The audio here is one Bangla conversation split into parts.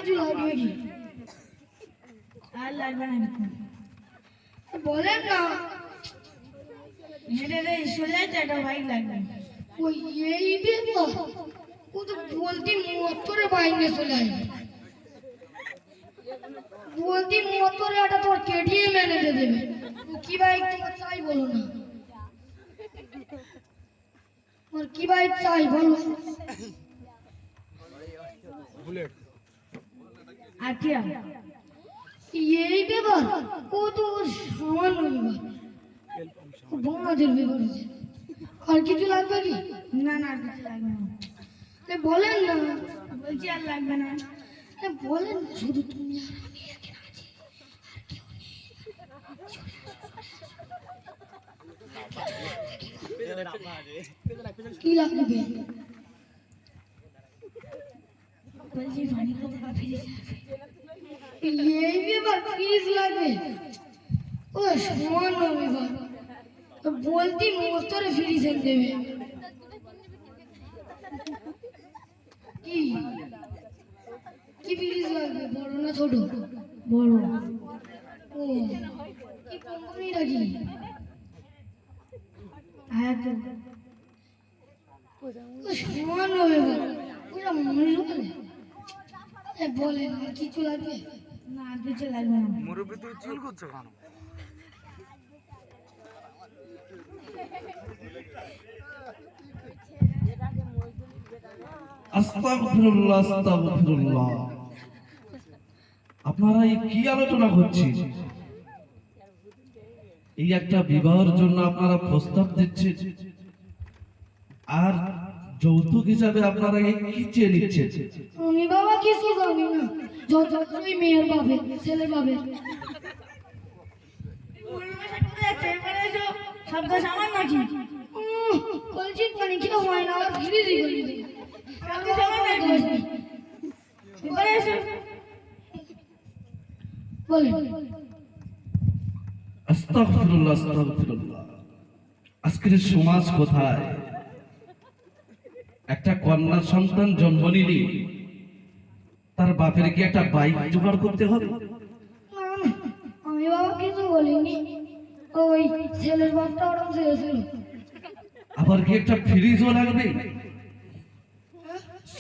কিছু লাগবে কি? আর লাগবে না কিছু। বলেন না। হেঁটে রে সোজাই তো একটা বাইক লাগবে। ওই এই ব্যাপার, ও তো বলতি মোটরে বাইক নিয়ে চলে আসবে। বলতি মোটরে একটা তোর কেটিএম এনে দেবে। কি বাইক তোমার চাই বলো না? তোমার কি বাইক চাই বলো? আটিয়া। এই ব্যাপার, ও তো সামান্য ব্যাপার, বোমাদের ব্যাপার আছে। আর কিছু লাগবে কি? না না আর কিছু লাগবে না। বলেন না। বলছি আর লাগবে না। বলেন না, শুধু তুমি আর আমি এখানে আছি, কি লাগবে? বলছি পানি খেতে বা ফিরে এই ব্যাপার, ফ্রিজ লাগবে? ও সামান্য ব্যাপার, বলতি মোস্তরে ফ্রিজ এনে দেবে। কি কি ফ্রিজ লাগবে, বড় না ছোট? বড়। ও কি কোম্পানি রাখি? হ্যাঁ তো সামান্য ব্যাপার, ওরা মনে বলে। বলেন আর কিছু লাগবে? না আর কিছু লাগবে না। মুরব্বী তুই চুল করছো কেন? আস্তাগফিরুল্লাহ আস্তাগফিরুল্লাহ। আপনারা এই কি আলোচনা করছেন? এই একটা বিবাহের জন্য আপনারা প্রস্তাব দিচ্ছেন, আর যৌতুক হিসাবে আপনারা এই কি চেয়ে নিচ্ছেন? আমি বাবা কিছু জানি না, যতই মেয়ের বাপে ছেলের বাপে। শব্দ সামান নাকি? বলছি পানি খেয়ে হয় না, আবার ফ্রিজই করে দিবে। শব্দ সামান নাকি? এবারে এসো। বলেন। আস্তাগফিরুল্লাহ আস্তাগফিরুল্লাহ। আজকের সমাজ কোথায়? একটা কন্যা সন্তান জন্ম নিলে তার বাপের কি একটা বাইক জোগাড় করতে হবে? না, না, আমি বাবা কিছু বলিনি, ওই ছেলের বাপটা ওরকম চেয়েছিল। আবার কি একটা ফ্রিজও লাগবে?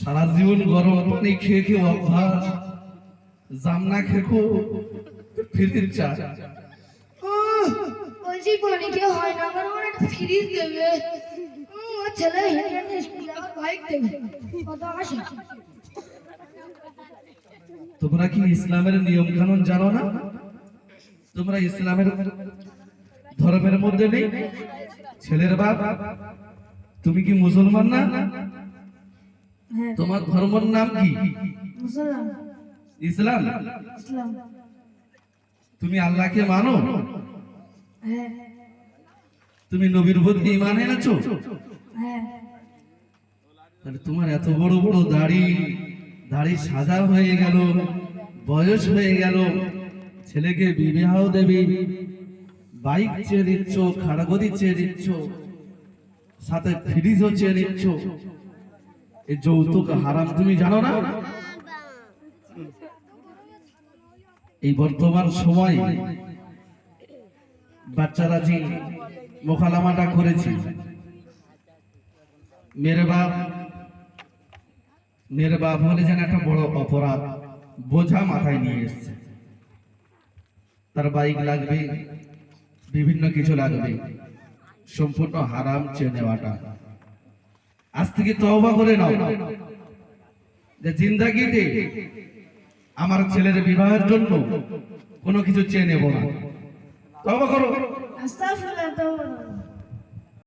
সারা জীবন গরম পানি খেয়ে খেয়ে অভ্যাস, জামনা খেকো ফ্রিজ চা। বলছি পানি খেয়ে হয় না, আমার একটা ফ্রিজ দেবে। ওর ছেলে হেঁটে হেঁটে স্কুলে আমার বাইক দেবে, কত আসে। তোমরা কি ইসলামের নিয়ম কানুন জানো না? তোমরা ইসলামের ধর্মের মধ্যে নেই? ছেলের বাপ, তুমি কি মুসলমান না? হ্যাঁ তোমার ধর্মের নাম কি? মুসলমান। ইসলাম। ইসলাম। তুমি আল্লাহকে মানো? হ্যাঁ তুমি নবীর প্রতি ঈমান এনেছো? হ্যাঁ। তাহলে তোমার এত বড় বড় দাড়ি, দাড়ি সাদা হয়ে গেল, বয়স হয়ে গেল, ছেলেকে বিবাহ দেবে, বাইক চেয়ে দিচ্ছ, খাড়াগদি চেয়ে দিচ্ছ, সাথে ফ্রিজও চেয়ে দিচ্ছ। এই যৌতুক হারাম তুমি জানো না? এই বর্তমান সময় বাচ্চারা যে মোকালামাটা করেছে, মেরে বাপ হলে যেন একটা বড় অপরাধ বোঝা মাথায় নিয়ে এসছে। তার বাইক লাগবে, বিভিন্ন কিছু লাগবে, সম্পূর্ণ হারাম চেয়ে নেওয়াটা। আজ থেকে তওবা করে নাও যে জিন্দাগিতে আমার ছেলের বিবাহের জন্য কোনো কিছু চেয়ে নেব না। তওবা করো। আস্তাগফিরুল্লাহ।